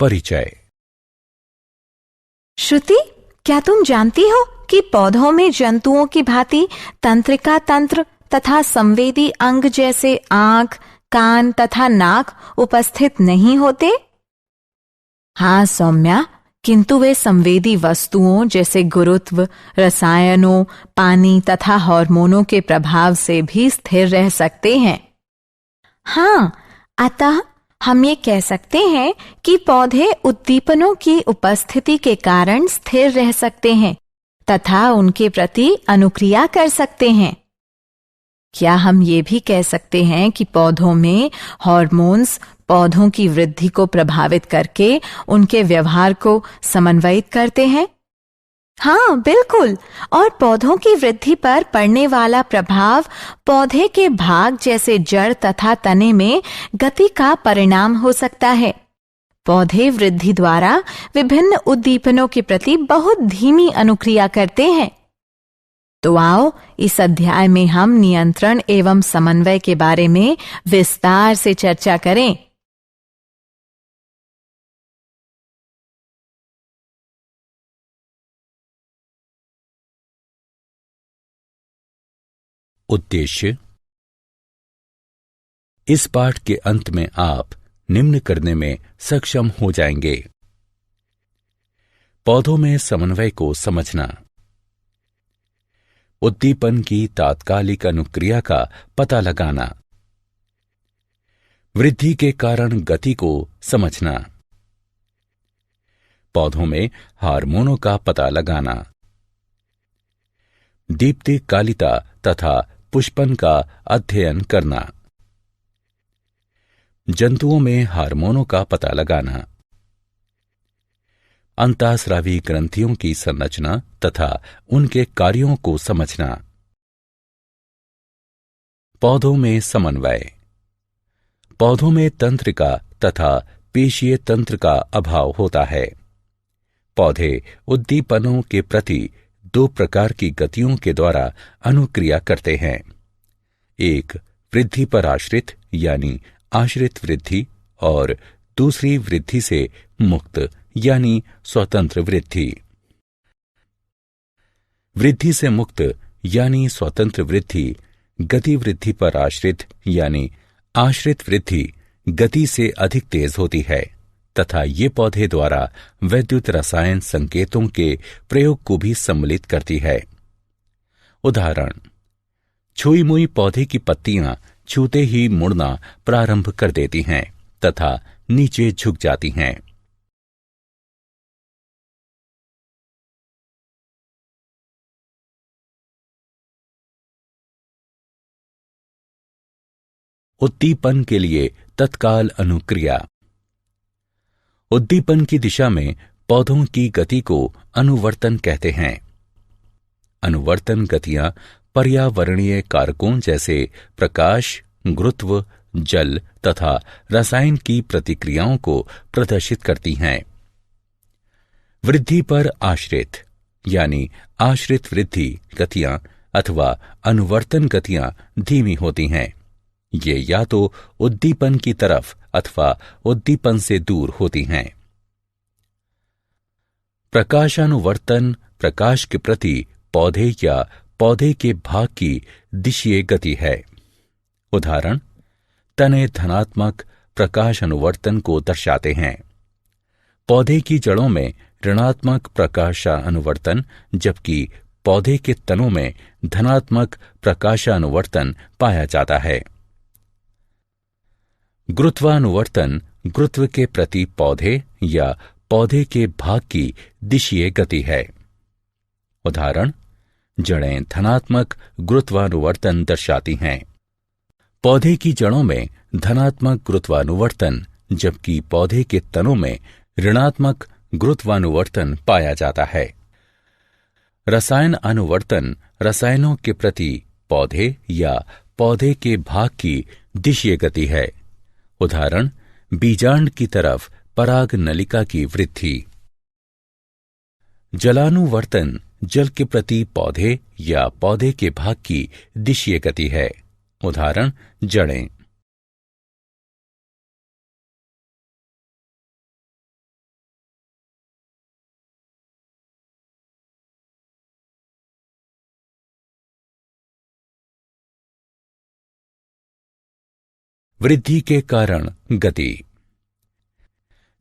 परिचय। श्रुति, क्या तुम जानती हो कि पौधों में जंतुओं की भांति तंत्रिका तंत्र तथा संवेदी अंग जैसे आंख, कान तथा नाक उपस्थित नहीं होते? हाँ सौम्या, किंतु वे संवेदी वस्तुओं जैसे गुरुत्व, रसायनों, पानी तथा हार्मोनों के प्रभाव से भी स्थिर रह सकते हैं। हाँ, अतः हम ये कह सकते हैं कि पौधे उद्दीपनों की उपस्थिति के कारण स्थिर रह सकते हैं तथा उनके प्रति अनुक्रिया कर सकते हैं। क्या हम ये भी कह सकते हैं कि पौधों में हार्मोन्स पौधों की वृद्धि को प्रभावित करके उनके व्यवहार को समन्वयित करते हैं? हाँ बिल्कुल, और पौधों की वृद्धि पर पड़ने वाला प्रभाव पौधे के भाग जैसे जड़ तथा तने में गति का परिणाम हो सकता है। पौधे वृद्धि द्वारा विभिन्न उद्दीपनों के प्रति बहुत धीमी अनुक्रिया करते हैं। तो आओ इस अध्याय में हम नियंत्रण एवं समन्वय के बारे में विस्तार से चर्चा करें। उद्देश्य। इस पाठ के अंत में आप निम्न करने में सक्षम हो जाएंगे: पौधों में समन्वय को समझना, उद्दीपन की तात्कालिक अनुक्रिया का पता लगाना, वृद्धि के कारण गति को समझना, पौधों में हार्मोनों का पता लगाना, दीप्तिकालिता तथा पुष्पन का अध्ययन करना, जंतुओं में हार्मोनों का पता लगाना, अंतःस्रावी ग्रंथियों की संरचना तथा उनके कार्यों को समझना। पौधों में समन्वय। पौधों में तंत्रिका तथा पेशीय तंत्र का अभाव होता है। पौधे उद्दीपनों के प्रति दो प्रकार की गतियों के द्वारा अनुक्रिया करते हैं: एक वृद्धि पर आश्रित यानी आश्रित वृद्धि, और दूसरी वृद्धि से मुक्त यानी स्वतंत्र वृद्धि। वृद्धि से मुक्त यानी स्वतंत्र वृद्धि गति वृद्धि पर आश्रित यानी आश्रित वृद्धि गति से अधिक तेज होती है तथा ये पौधे द्वारा वैद्युत रसायन संकेतों के प्रयोग को भी सम्मिलित करती है। उदाहरण: छुई मुई पौधे की पत्तियां छूते ही मुड़ना प्रारंभ कर देती हैं तथा नीचे झुक जाती हैं। उद्दीपन के लिए तत्काल अनुक्रिया। उद्दीपन की दिशा में पौधों की गति को अनुवर्तन कहते हैं। अनुवर्तन गतियां पर्यावरणीय कारकों जैसे प्रकाश, गुरुत्व, जल तथा रसायन की प्रतिक्रियाओं को प्रदर्शित करती हैं। वृद्धि पर आश्रित यानी आश्रित वृद्धि गतियां अथवा अनुवर्तन गतियां धीमी होती हैं। ये या तो उद्दीपन की तरफ अथवा उद्दीपन से दूर होती हैं। प्रकाशानुवर्तन प्रकाश के प्रति पौधे या पौधे के भाग की दिशीय गति है। उदाहरण: तने धनात्मक प्रकाश अनुवर्तन को दर्शाते हैं। पौधे की जड़ों में ऋणात्मक प्रकाशानुवर्तन जबकि पौधे के तनों में धनात्मक प्रकाशानुवर्तन पाया जाता है। गुरुत्वानुवर्तन गुरुत्व के प्रति पौधे या पौधे के भाग की दिशीय गति है। उदाहरण: जड़ें धनात्मक गुरुत्वानुवर्तन दर्शाती हैं। पौधे की जड़ों में धनात्मक गुरुत्वानुवर्तन जबकि पौधे के तनों में ऋणात्मक गुरुत्वानुवर्तन पाया जाता है। रसायन अनुवर्तन रसायनों के प्रति पौधे या पौधे के भाग की दिशीय गति है। उदाहरण: बीजांड की तरफ पराग नलिका की वृद्धि। जलानुवर्तन जल के प्रति पौधे या पौधे के भाग की दिशीय गति है। उदाहरण: जड़ें। वृद्धि के कारण गति।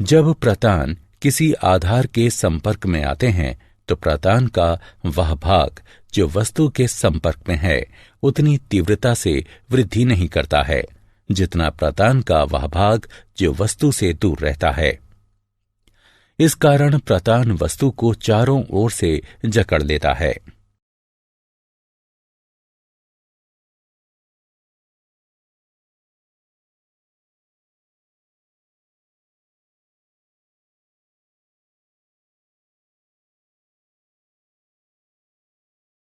जब प्रतान किसी आधार के संपर्क में आते हैं तो प्रतान का वह भाग जो वस्तु के संपर्क में है उतनी तीव्रता से वृद्धि नहीं करता है जितना प्रतान का वह भाग जो वस्तु से दूर रहता है। इस कारण प्रतान वस्तु को चारों ओर से जकड़ लेता है।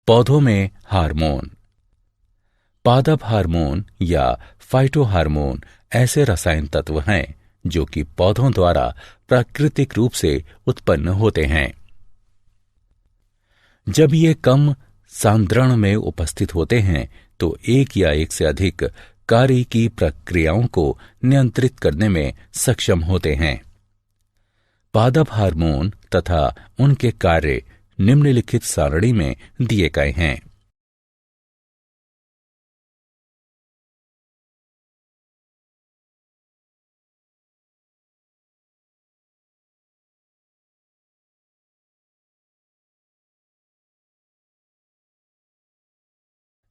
पौधों में हार्मोन। पादप हार्मोन या फाइटो हार्मोन ऐसे रसायन तत्व हैं जो कि पौधों द्वारा प्राकृतिक रूप से उत्पन्न होते हैं। जब ये कम सांद्रण में उपस्थित होते हैं तो एक या एक से अधिक कार्य की प्रक्रियाओं को नियंत्रित करने में सक्षम होते हैं। पादप हार्मोन तथा उनके कार्य निम्नलिखित सारणी में दिए गए हैं।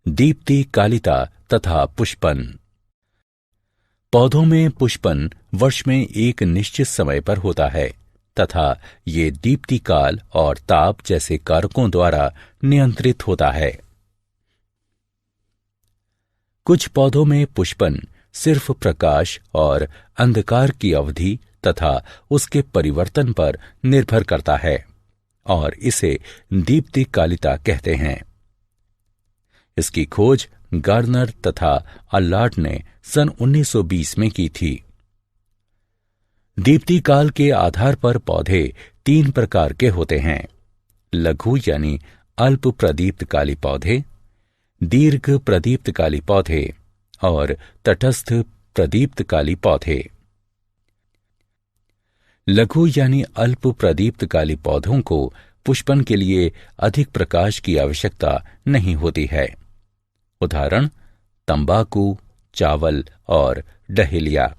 दीप्ति कालिता तथा पुष्पन। पौधों में पुष्पन वर्ष में एक निश्चित समय पर होता है तथा ये दीप्ति काल और ताप जैसे कारकों द्वारा नियंत्रित होता है। कुछ पौधों में पुष्पन सिर्फ प्रकाश और अंधकार की अवधि तथा उसके परिवर्तन पर निर्भर करता है और इसे दीप्ति कालिता कहते हैं। इसकी खोज गार्नर तथा अल्लार्ट ने सन 1920 में की थी। दीप्ति काल के आधार पर पौधे 3 प्रकार के होते हैं: लघु यानी अल्प प्रदीप्तकाली पौधे, दीर्घ प्रदीप्तकाली पौधे और तटस्थ प्रदीप्तकाली पौधे। लघु यानी अल्प प्रदीप्तकाली पौधों को पुष्पन के लिए अधिक प्रकाश की आवश्यकता नहीं होती है। उदाहरण तंबाकू, चावल और डहेलिया।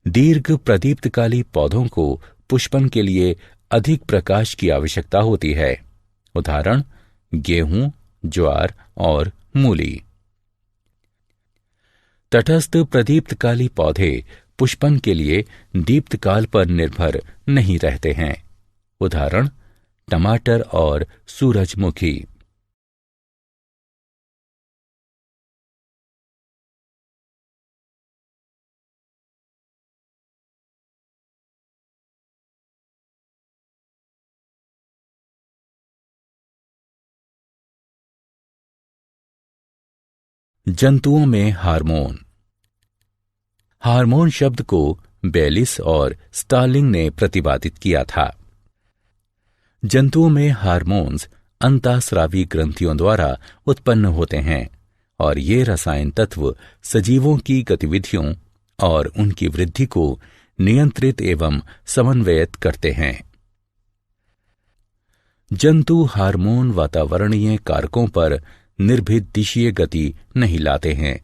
दीर्घ प्रदीप्तकाली पौधों को पुष्पन के लिए अधिक प्रकाश की आवश्यकता होती है। उदाहरण गेहूं, ज्वार और मूली। तटस्थ प्रदीप्तकाली पौधे पुष्पन के लिए दीप्तकाल पर निर्भर नहीं रहते हैं। उदाहरण टमाटर और सूरजमुखी। जंतुओं में हार्मोन। हार्मोन शब्द को बेलिस और स्टार्लिंग ने प्रतिपादित किया था। जंतुओं में हार्मोन्स अंतःस्रावी ग्रंथियों द्वारा उत्पन्न होते हैं और ये रसायन तत्व सजीवों की गतिविधियों और उनकी वृद्धि को नियंत्रित एवं समन्वयित करते हैं। जंतु हार्मोन वातावरणीय कारकों पर निर्भीत दिशीय गति नहीं लाते हैं,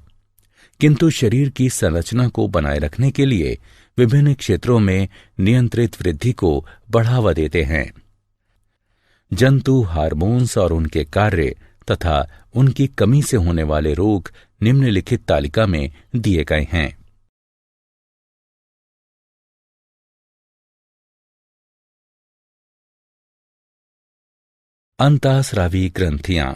किंतु शरीर की संरचना को बनाए रखने के लिए विभिन्न क्षेत्रों में नियंत्रित वृद्धि को बढ़ावा देते हैं। जंतु हार्मोन्स और उनके कार्य तथा उनकी कमी से होने वाले रोग निम्नलिखित तालिका में दिए गए हैं। अंतःस्रावी ग्रंथियां।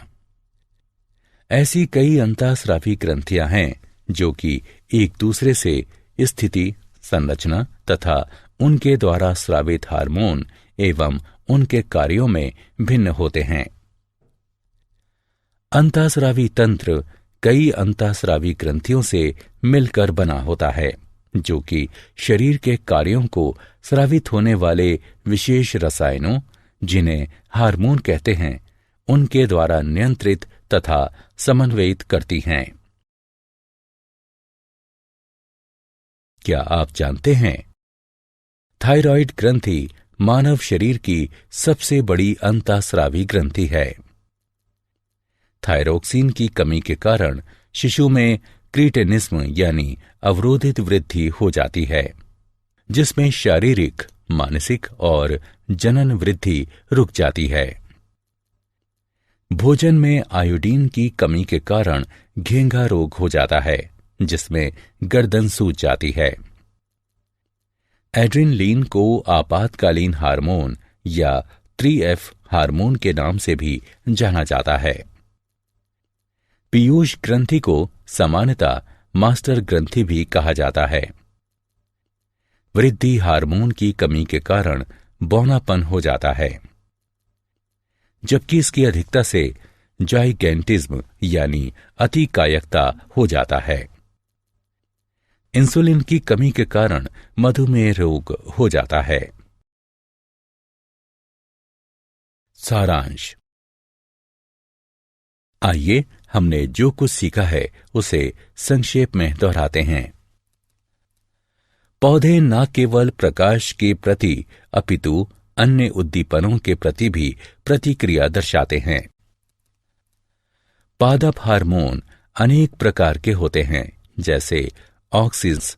ऐसी कई अंतःस्रावी ग्रंथियां हैं जो कि एक दूसरे से स्थिति, संरचना तथा उनके द्वारा स्रावित हार्मोन एवं उनके कार्यों में भिन्न होते हैं। अंतःस्रावी तंत्र कई अंतःस्रावी ग्रंथियों से मिलकर बना होता है जो कि शरीर के कार्यों को स्रावित होने वाले विशेष रसायनों, जिन्हें हार्मोन कहते हैं, उनके द्वारा नियंत्रित तथा समन्वयित करती हैं। क्या आप जानते हैं थायराइड ग्रंथि मानव शरीर की सबसे बड़ी अंतःस्रावी ग्रंथि है। थायरोक्सिन की कमी के कारण शिशु में क्रीटेनिज्म यानी अवरोधित वृद्धि हो जाती है, जिसमें शारीरिक, मानसिक और जनन वृद्धि रुक जाती है। भोजन में आयोडीन की कमी के कारण घेंघा रोग हो जाता है, जिसमें गर्दन सूज जाती है। एड्रेनलिन को आपातकालीन हार्मोन या 3F हार्मोन के नाम से भी जाना जाता है। पीयूष ग्रंथि को सामान्यतः मास्टर ग्रंथि भी कहा जाता है। वृद्धि हार्मोन की कमी के कारण बौनापन हो जाता है, जबकि इसकी अधिकता से जाइगेंटिज्म यानी अतिकायकता हो जाता है। इंसुलिन की कमी के कारण मधुमेह रोग हो जाता है। सारांश। आइए हमने जो कुछ सीखा है उसे संक्षेप में दोहराते हैं। पौधे न केवल प्रकाश के प्रति अपितु अन्य उद्दीपनों के प्रति भी प्रतिक्रिया दर्शाते हैं। पादप हार्मोन अनेक प्रकार के होते हैं, जैसे ऑक्सिन्स,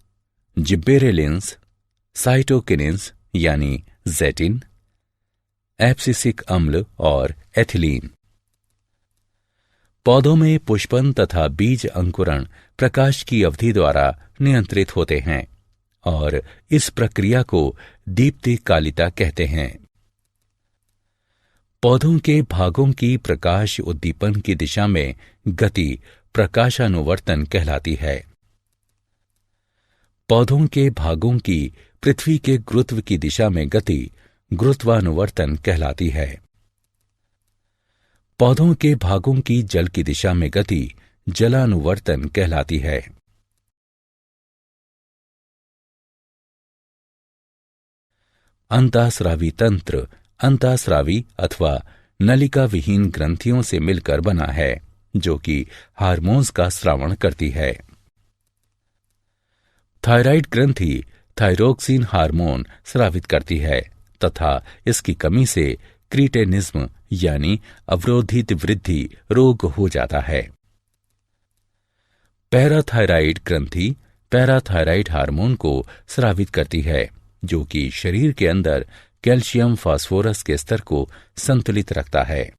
जिब्बेरेलिन्स, साइटोकिनिन्स यानी जेटिन, एब्सिसिक अम्ल और एथिलीन। पौधों में पुष्पन तथा बीज अंकुरण प्रकाश की अवधि द्वारा नियंत्रित होते हैं और इस प्रक्रिया को दीप्तिकालिता कहते हैं। पौधों के भागों की प्रकाश उद्दीपन की दिशा में गति प्रकाशानुवर्तन कहलाती है। पौधों के भागों की पृथ्वी के गुरुत्व की दिशा में गति गुरुत्वानुवर्तन कहलाती है। पौधों के भागों की जल की दिशा में गति जलानुवर्तन कहलाती है। अंतःस्रावी तंत्र अंतःस्रावी अथवा नलिका विहीन ग्रंथियों से मिलकर बना है, जो कि हार्मोन्स का स्रावण करती है। थायराइड ग्रंथि थायरोक्सिन हार्मोन स्रावित करती है तथा इसकी कमी से क्रीटेनिज्म यानी अवरोधित वृद्धि रोग हो जाता है। पैराथायराइड ग्रंथि पैराथायराइड हार्मोन को स्रावित करती है, जो कि शरीर के अंदर कैल्शियम फास्फोरस के स्तर को संतुलित रखता है।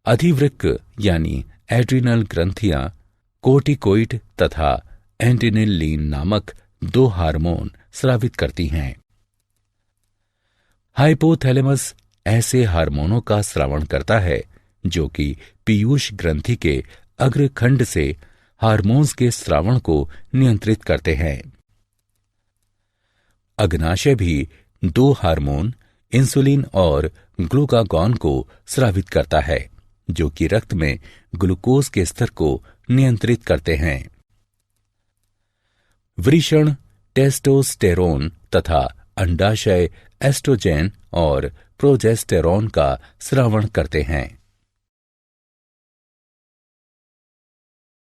अधिवृक्क यानी एड्रिनल ग्रंथियां कोर्टिकोइड तथा एड्रेनलिन नामक 2 हार्मोन स्रावित करती हैं। हाइपोथैलेमस ऐसे हार्मोनों का स्रावण करता है जो कि पीयूष ग्रंथि के अग्रखंड से हार्मोन्स के स्रावण को नियंत्रित करते हैं। अग्नाशय भी 2 हार्मोन इंसुलिन और ग्लूकागॉन को स्रावित करता है, जो कि रक्त में ग्लूकोज के स्तर को नियंत्रित करते हैं। वृषण टेस्टोस्टेरोन तथा अंडाशय एस्ट्रोजेन और प्रोजेस्टेरोन का स्रावण करते हैं।